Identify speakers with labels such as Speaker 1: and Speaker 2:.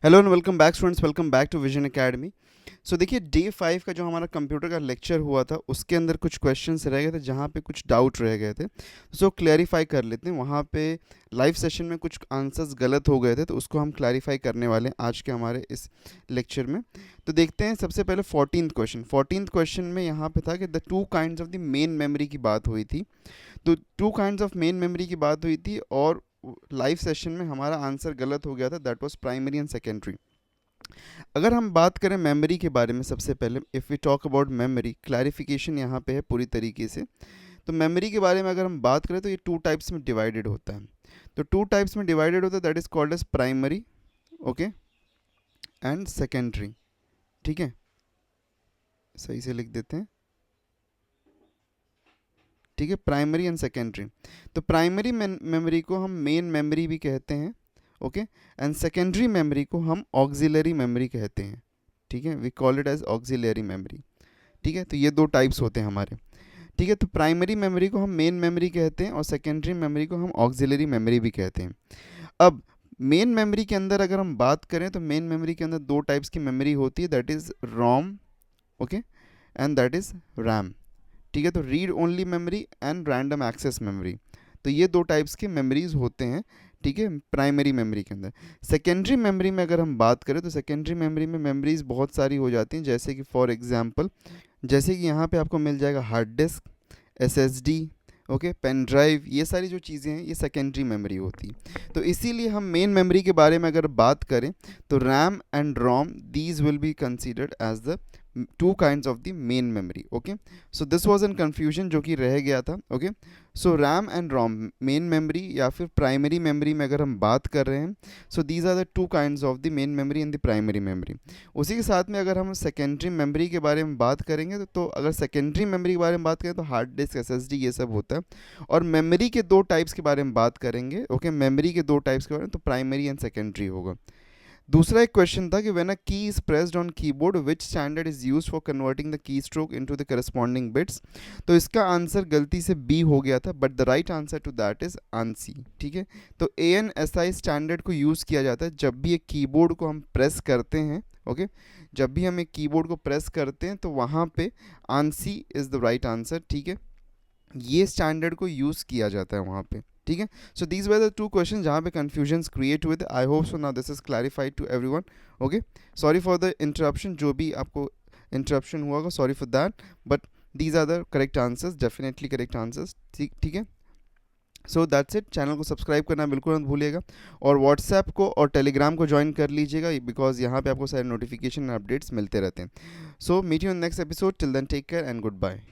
Speaker 1: Hello and welcome back students, welcome back to Vision Academy. So देखिए, day 5 का जो हमारा कंप्यूटर का लेक्चर हुआ था उसके अंदर कुछ क्वेश्चंस रह गए थे जहाँ पे कुछ डाउट रह गए थे, सो क्लैरिफाई कर लेते हैं। वहाँ पे लाइव सेशन में कुछ आंसर्स गलत हो गए थे, तो उसको हम क्लैरिफाई करने वाले हैं आज के हमारे इस लेक्चर में। तो देखते हैं सबसे पहले 14th क्वेश्चन में यहाँ पे था कि the two kinds of the main memory की बात हुई थी। तो to kinds of main memory की बात हुई थी और लाइव सेशन में हमारा आंसर गलत हो गया था, that was primary and secondary. अगर हम बात करें मेमोरी के बारे में, सबसे पहले if we talk about memory, clarification यहाँ पे है पूरी तरीके से। तो मेमोरी के बारे में अगर हम बात करें तो ये टू टाइप्स में डिवाइडेड होता है। तो टू टाइप्स में डिवाइडेड होता है, that is called as primary, okay, and secondary. ठीक है, सही से लिख देते हैं। ठीक है, प्राइमरी एंड सेकेंडरी। तो प्राइमरी मेमोरी को हम मेन मेमोरी भी कहते हैं, ओके, एंड सेकेंडरी मेमोरी को हम ऑक्सिलरी मेमोरी कहते हैं। ठीक है, we call it as auxiliary memory. ठीक है, तो ये दो टाइप्स होते हैं हमारे। ठीक है, तो प्राइमरी मेमोरी को हम मेन मेमोरी कहते हैं और सेकेंडरी मेमोरी को हम ऑक्सिलरी मेमोरी भी कहते हैं। अब मेन मेमोरी के अंदर अगर हम बात करें तो मेन मेमोरी के अंदर दो टाइप्स की मेमोरी होती है, that is ROM, okay, and that is RAM. ठीक है, तो read only memory and random access memory, तो ये दो टाइप्स के मेमोरीज होते हैं। ठीक है, प्राइमरी मेमोरी के अंदर। सेकेंडरी मेमोरी में अगर हम बात करें तो सेकेंडरी मेमोरी में मेमोरीज बहुत सारी हो जाती हैं, जैसे कि फॉर एग्जांपल, जैसे कि यहाँ पे आपको मिल जाएगा hard disk, SSD, okay, pen drive, ये सारी जो चीज़ें हैं ये सेकेंडरी मेमोरी होती है। तो इसीलिए हम मेन मेमोरी के बारे में अगर बात करें तो RAM and ROM, these will be considered as the two kinds of the main memory. Okay, so this was an confusion जो कि रह गया था। Okay, so RAM and ROM, main memory या फिर प्राइमरी मेमोरी में अगर हम बात कर रहे हैं, so these are the two kinds of the main memory and the primary memory. उसी के साथ में अगर हम सेकेंडरी मेमोरी के बारे में बात करेंगे तो अगर सेकेंडरी मेमोरी के बारे में बात करें तो हार्ड डिस्क, एसएसडी, ये सब होता है। और मेमोरी के दो टाइप्स के बारे में बात करेंगे, ओके, मेमोरी के दो टाइप्स के बारे में, तो प्राइमरी एंड सेकेंडरी होगा। दूसरा एक क्वेश्चन था कि when a key is pressed on keyboard which standard is used for converting the keystroke into the corresponding bits. तो इसका आंसर गलती से बी हो गया था, but the right answer to that is ANSI. ठीक है, तो ANSI स्टैंडर्ड को यूज़ किया जाता है जब भी एक कीबोर्ड को हम प्रेस करते हैं। ओके, जब भी हम एक कीबोर्ड को प्रेस करते हैं तो वहाँ पे ANSI is the right answer. ठीक है, ये स्टैंडर्ड को यूज़ किया जाता है वहाँ पे। ठीक है, so these were the two question जहाँ पे कन्फ्यूजन्स क्रिएट हुए थे। I hope so now this is clarified to everyone. Okay, sorry for the interruption, जो भी आपको इंटरप्शन हुआ होगा, sorry for that, but these are the correct answers, definitely correct answers. ठीक ठीक है, सो दैट्स इट। चैनल को subscribe करना बिल्कुल मत भूलिएगा और व्हाट्सएप को और टेलीग्राम को ज्वाइन कर लीजिएगा, बिकॉज यहाँ पे आपको सारे नोटिफिकेशन अपडेट्स मिलते रहते हैं। So meet you in next episode, till then take care and good bye.